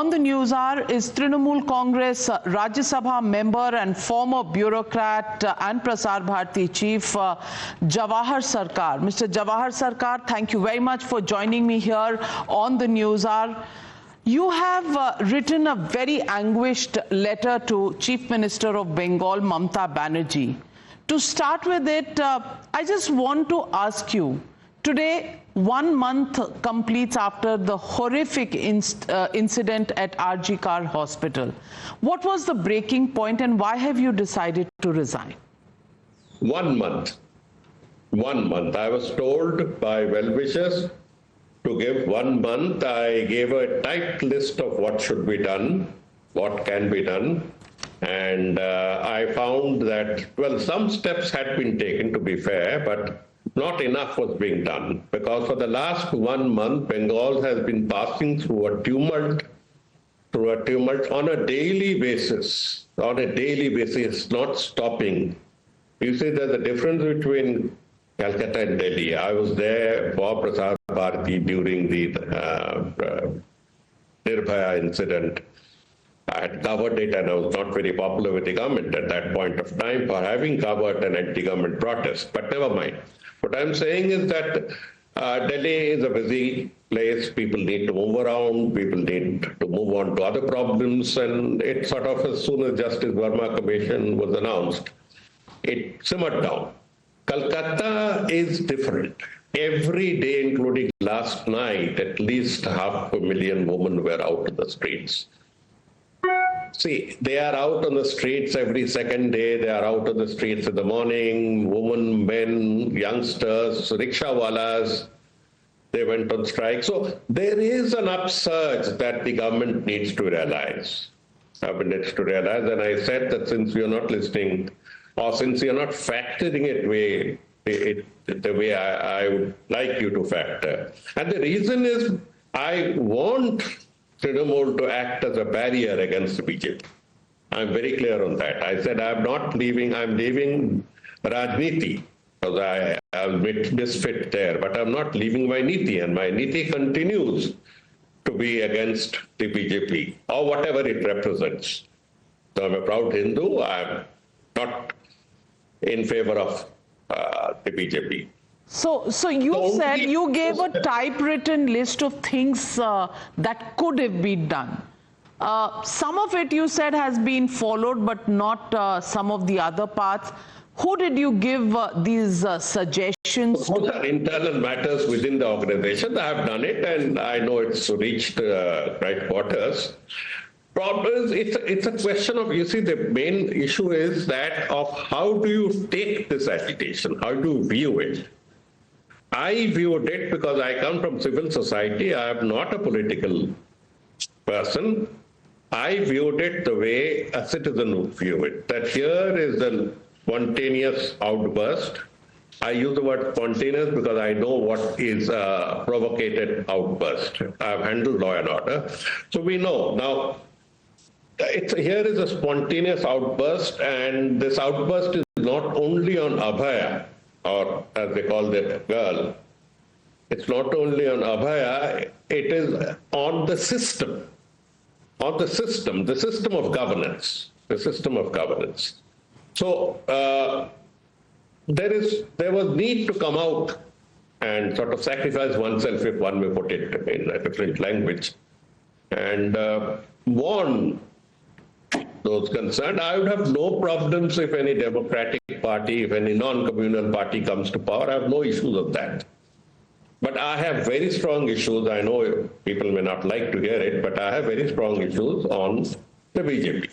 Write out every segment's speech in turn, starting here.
On the news hour is Trinamool Congress Rajya Sabha member and former bureaucrat and Prasar Bharati chief Jawhar Sircar. Mr. Jawhar Sircar, thank you very much for joining me here on the news hour. You have written a very anguished letter to Chief Minister of Bengal, Mamata Banerjee. To start with it, I just want to ask you, today, 1 month completes after the horrific incident at Rajya Hospital. What was the breaking point and why have you decided to resign? 1 month. 1 month. I was told by well-wishers to give 1 month. I gave a tight list of what should be done, what can be done. And I found that, well, some steps had been taken, to be fair, but not enough was being done, because for the last 1 month, Bengal has been passing through a tumult on a daily basis, it's not stopping. You see, there's a difference between Kolkata and Delhi. I was there for Prasar Bharati during the Nirbhaya incident. I had covered it, and I was not very popular with the government at that point of time for having covered an anti-government protest, but never mind. What I'm saying is that Delhi is a busy place. People need to move around. People need to move on to other problems. And it sort of, as soon as Justice Verma Commission was announced, it simmered down. Kolkata is different. Every day, including last night, at least 500,000 women were out in the streets. See, they are out on the streets every second day. They are out on the streets in the morning. Women, men, youngsters, rickshawalas, they went on strike. So there is an upsurge that the government needs to realize. And I said that since you're not listening, or since you're not factoring it the way I would like you to factor. And the reason is I want Trinamool to act as a barrier against the BJP. I'm very clear on that. I said I'm not leaving, I'm leaving Rajniti, because I'll misfit there, but I'm not leaving my Niti, and my Niti continues to be against the BJP, or whatever it represents. So I'm a proud Hindu, I'm not in favor of the BJP. So you said you gave a typewritten list of things that could have been done. Some of it you said has been followed, but not some of the other parts. Who did you give these suggestions to? Those are internal matters within the organization. I have done it, and I know it's reached right quarters. Problem is, it's a question of, you see, the main issue is that of how do you take this agitation? How do you view it? I viewed it because I come from civil society. I am not a political person. I viewed it the way a citizen would view it, that here is a spontaneous outburst. I use the word spontaneous because I know what is a provocated outburst. I've handled law and order. So we know. Now, here is a spontaneous outburst, and this outburst is not only on Abhaya, or as they call that girl, it's not only on Abhaya, it is on the system, the system of governance, So there was need to come out and sort of sacrifice oneself, if one may put it in a different language, and warn those concerned. I would have no problems if any Democratic Party, if any non-communal party comes to power. I have no issues with that. But I have very strong issues. I know people may not like to hear it, but I have very strong issues on the BJP.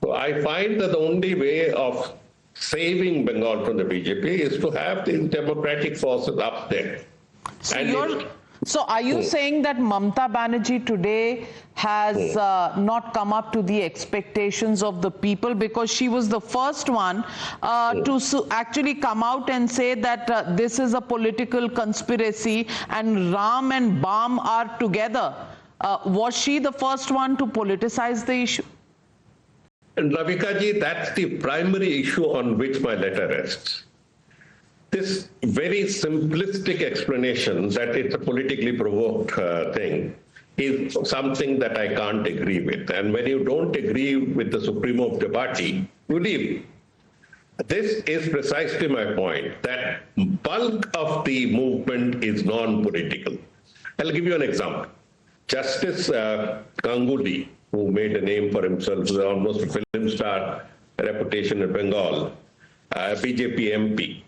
So I find that the only way of saving Bengal from the BJP is to have these democratic forces up there. So are you saying that Mamata Banerjee today has not come up to the expectations of the people, because she was the first one to actually come out and say that this is a political conspiracy and Ram and Bam are together? Was she the first one to politicize the issue? Ravika ji, that's the primary issue on which my letter rests. This very simplistic explanation that it's a politically provoked thing is something that I can't agree with. And when you don't agree with the Supremo of the party, you leave. This is precisely my point, that bulk of the movement is non-political. I'll give you an example. Justice Ganguly, who made a name for himself, was almost a film star reputation in Bengal, BJP MP.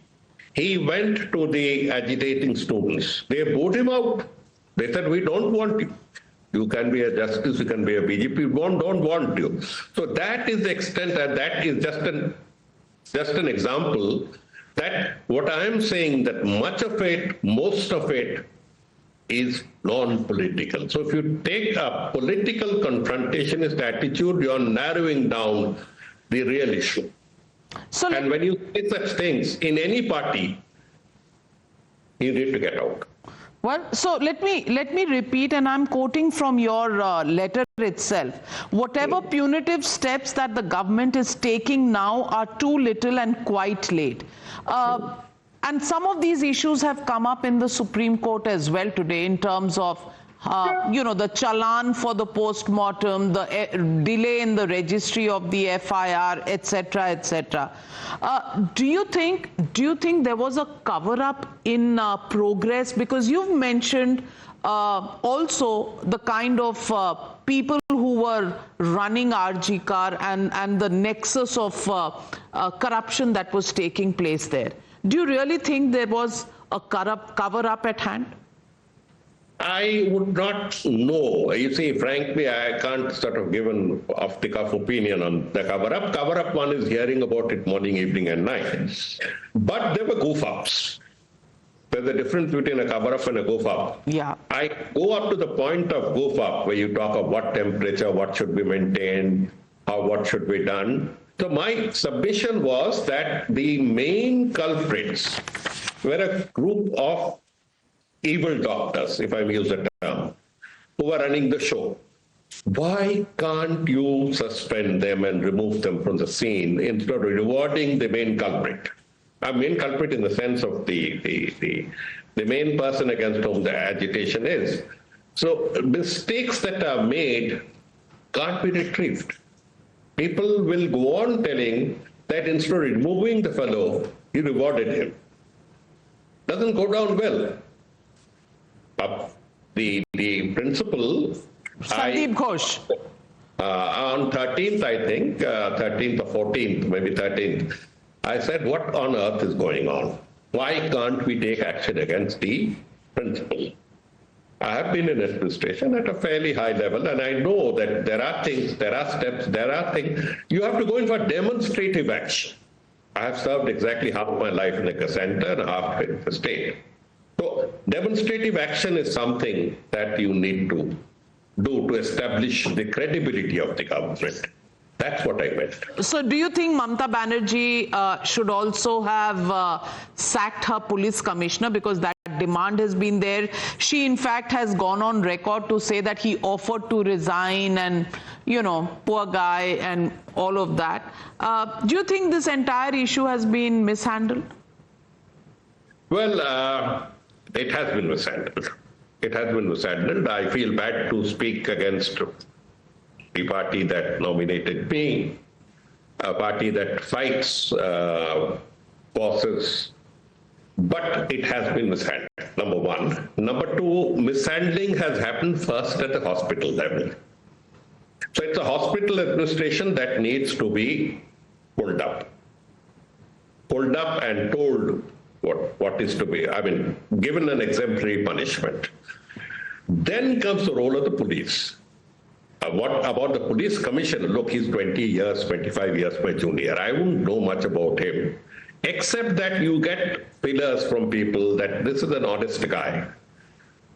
He went to the agitating students. They booed him out. They said, we don't want you. You can be a justice, you can be a BJP, we don't want you. So that is the extent, and that is just an example that what I am saying, that much of it, most of it is non-political. So if you take a political confrontationist attitude, you are narrowing down the real issue. And when you say such things in any party, you need to get out. Well, so let me repeat, and I'm quoting from your letter itself. Whatever punitive steps that the government is taking now are too little and quite late. And some of these issues have come up in the Supreme Court as well today in terms of the challan for the post-mortem, the delay in the registry of the FIR, etc., etc. Do you think there was a cover-up in progress? Because you've mentioned also the kind of people who were running RG and the nexus of corruption that was taking place there. Do you really think there was a cover-up at hand? I would not know. You see, frankly, I can't sort of give an off-the-cuff opinion on the cover-up. Cover-up, one is hearing about it morning, evening, and night. But there were goof-ups. There's a difference between a cover-up and a goof-up. Yeah. I go up to the point of goof-up, where you talk of what temperature, what should be maintained, what should be done. So my submission was that the main culprits were a group of evil doctors, if I may use the term, who were running the show. Why can't you suspend them and remove them from the scene instead of rewarding the main culprit? A main culprit in the sense of the main person against whom the agitation is. So mistakes that are made can't be retrieved. People will go on telling that instead of removing the fellow, you rewarded him. Doesn't go down well. The principle, Sandeep Ghosh. On 13th, I think, 13th or 14th, maybe 13th, I said, what on earth is going on? Why can't we take action against the principle? I have been in administration at a fairly high level, and I know that there are things, there are steps, there are things. You have to go in for demonstrative action. I have served exactly half my life in the center and half in the state. So demonstrative action is something that you need to do to establish the credibility of the government. That's what I meant. So do you think Mamata Banerjee should also have sacked her police commissioner, because that demand has been there? She in fact has gone on record to say that he offered to resign and, poor guy and all of that. Do you think this entire issue has been mishandled? Well, it has been mishandled. It has been mishandled. I feel bad to speak against the party that nominated me, a party that fights causes, but it has been mishandled, number one. Number two, mishandling has happened first at the hospital level. So it's a hospital administration that needs to be pulled up and told what is to be, given an exemplary punishment. Then comes the role of the police. What about the police commissioner? Look, he's 20 years, 25 years my junior. I wouldn't know much about him, except that you get pillars from people that this is an honest guy.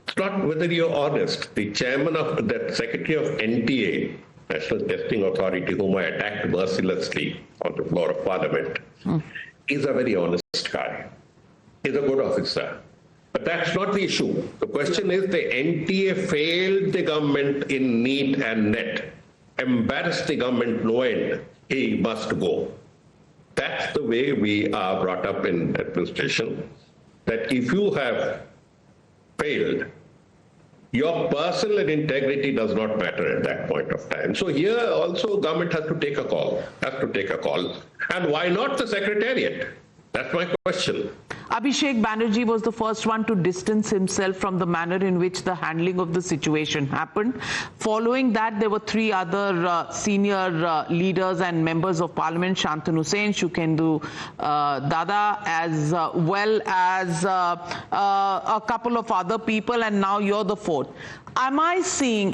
It's not whether you're honest. The chairman of the secretary of NTA, National Testing Authority, whom I attacked mercilessly on the floor of Parliament, is a very honest guy. He's a good officer. But that's not the issue. The question is the NTA failed the government in neat and net, embarrassed the government no end. He must go. That's the way we are brought up in administration, that if you have failed, Your personal integrity does not matter at that point of time. So here also government has to take a call, And why not the secretariat? That's my question. Abhishek Banerjee was the first one to distance himself from the manner in which the handling of the situation happened. Following that, there were three other senior leaders and members of parliament, Shantanu Sen, Shukendu Dada, as well as a couple of other people, and now you're the fourth. Am I seeing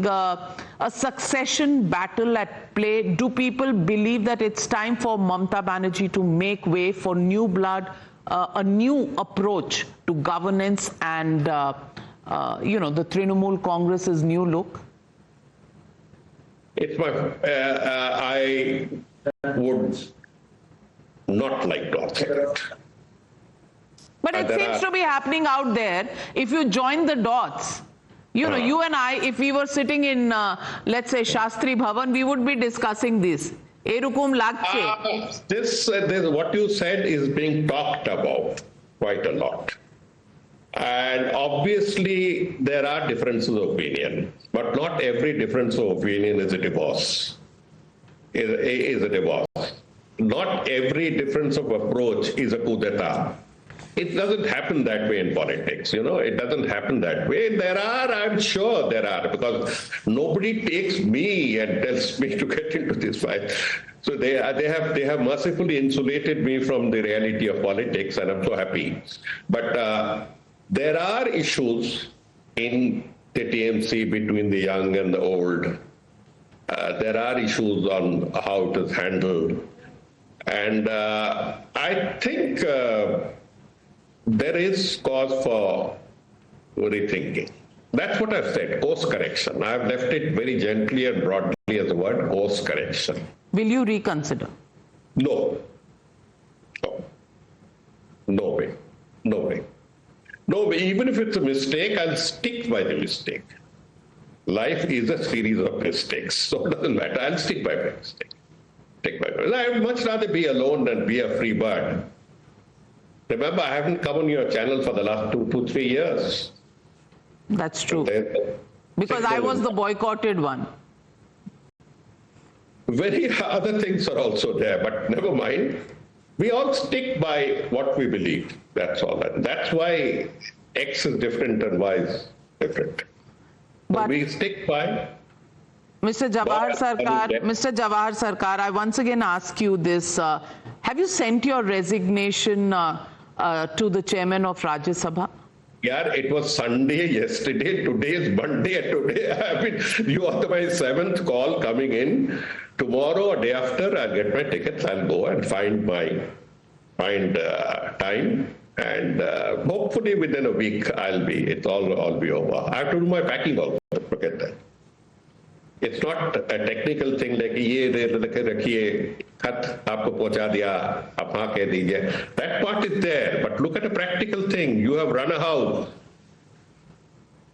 a succession battle at play? Do people believe that it's time for Mamata Banerjee to make way for new blood, a new approach to governance and, the Trinamool Congress's new look? It's I would not like to answer that. But it seems to be happening out there. If you join the dots, you and I, if we were sitting in, let's say, Shastri Bhavan, we would be discussing this. Erukum lagche. This what you said is being talked about quite a lot. And obviously, there are differences of opinion, but not every difference of opinion is a divorce. Is a divorce. Not every difference of approach is a coup d'etat. It doesn't happen that way in politics, it doesn't happen that way. I'm sure there are, because nobody takes me and tells me to get into this fight. So they have mercifully insulated me from the reality of politics, and I'm so happy. But there are issues in the TMC between the young and the old. There are issues on how it is handled. And I think there is cause for rethinking. That's what I've said, course correction. I've left it very gently and broadly as a word, course correction. Will you reconsider? No. No way. Even if it's a mistake, I'll stick by the mistake. Life is a series of mistakes, so it doesn't matter. I'll stick by my mistake. I would much rather be alone than be a free bird. Remember, I haven't come on your channel for the last 2-3 years. That's true. Because I was the boycotted one. Very other things are also there, but never mind. We all stick by what we believe. That's all. That's why X is different and Y is different. But we stick by. Mr. Jawhar Sircar, I once again ask you this. Have you sent your resignation to the chairman of Rajya Sabha? Yeah, it was Sunday yesterday, today is Monday, and today you are my 7th call coming in. Tomorrow or day after, I'll get my tickets, I'll go and find time, and hopefully within a week it'll be over. I have to do my packing also, forget that. It's not a technical thing like that part is there, but look at a practical thing. You have run a house.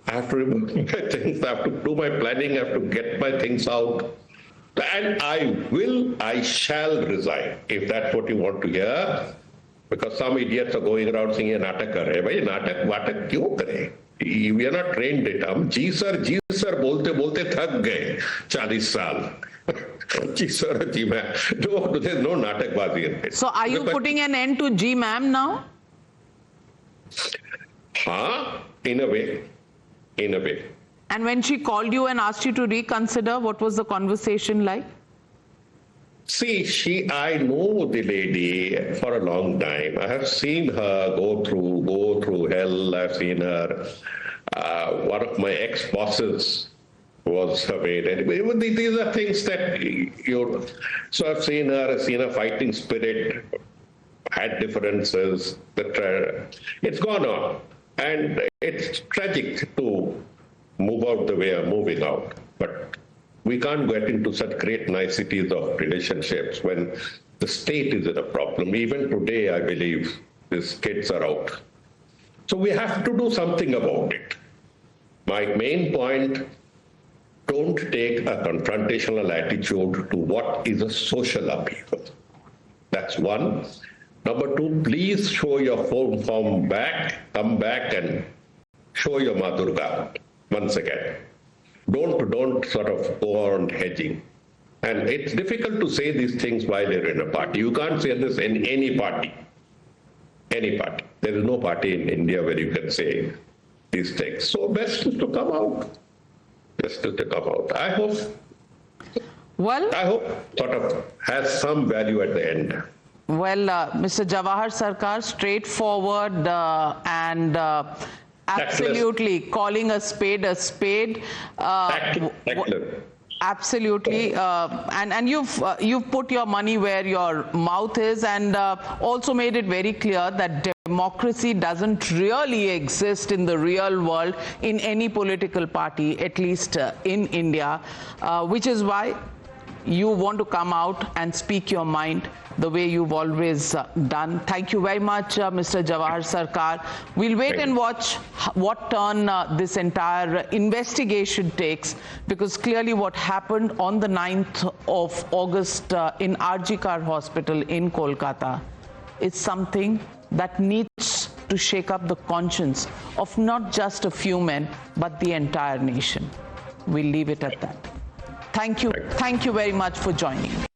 I have to remove my things, I have to do my planning, I have to get my things out. And I shall resign, if that's what you want to hear, because some idiots are going around saying, natak kar rahe. Bhai, natak kyun kare? We are not trained it. हम जी sir बोलते बोलते थक गए 40 साल. जी sir, ji ma'am. No, there's no natakbazi in it. So are you putting an end to G ma'am now? In a way. And when she called you and asked you to reconsider, what was the conversation like? See, I know the lady for a long time. I have seen her go through hell. I've seen her. One of my ex-bosses was her maid. Anyway, these are things that So I've seen her fighting spirit, had differences. It's gone on, and it's tragic to move out the way I'm moving out, but we can't get into such great niceties of relationships when the state is in a problem. Even today, I believe these kids are out. So we have to do something about it. My main point, don't take a confrontational attitude to what is a social upheaval. That's one. Number two, please show your form back, come back and show your Madurga once again. Don't sort of go on hedging. And it's difficult to say these things while you're in a party. You can't say this in any party. Any party. There is no party in India where you can say these things. So best is to come out. Best is to come out. I hope sort of has some value at the end. Well, Mr. Jawhar Sircar, straightforward and absolutely calling a spade a spade. Absolutely, and you've put your money where your mouth is, and also made it very clear that democracy doesn't really exist in the real world in any political party, at least in India, which is why you want to come out and speak your mind the way you've always done. Thank you very much, Mr. Jawhar Sircar. We'll wait and watch what turn this entire investigation takes, because clearly what happened on the 9th of August in RG Hospital in Kolkata is something that needs to shake up the conscience of not just a few men, but the entire nation. We'll leave it at that. Thank you very much for joining me.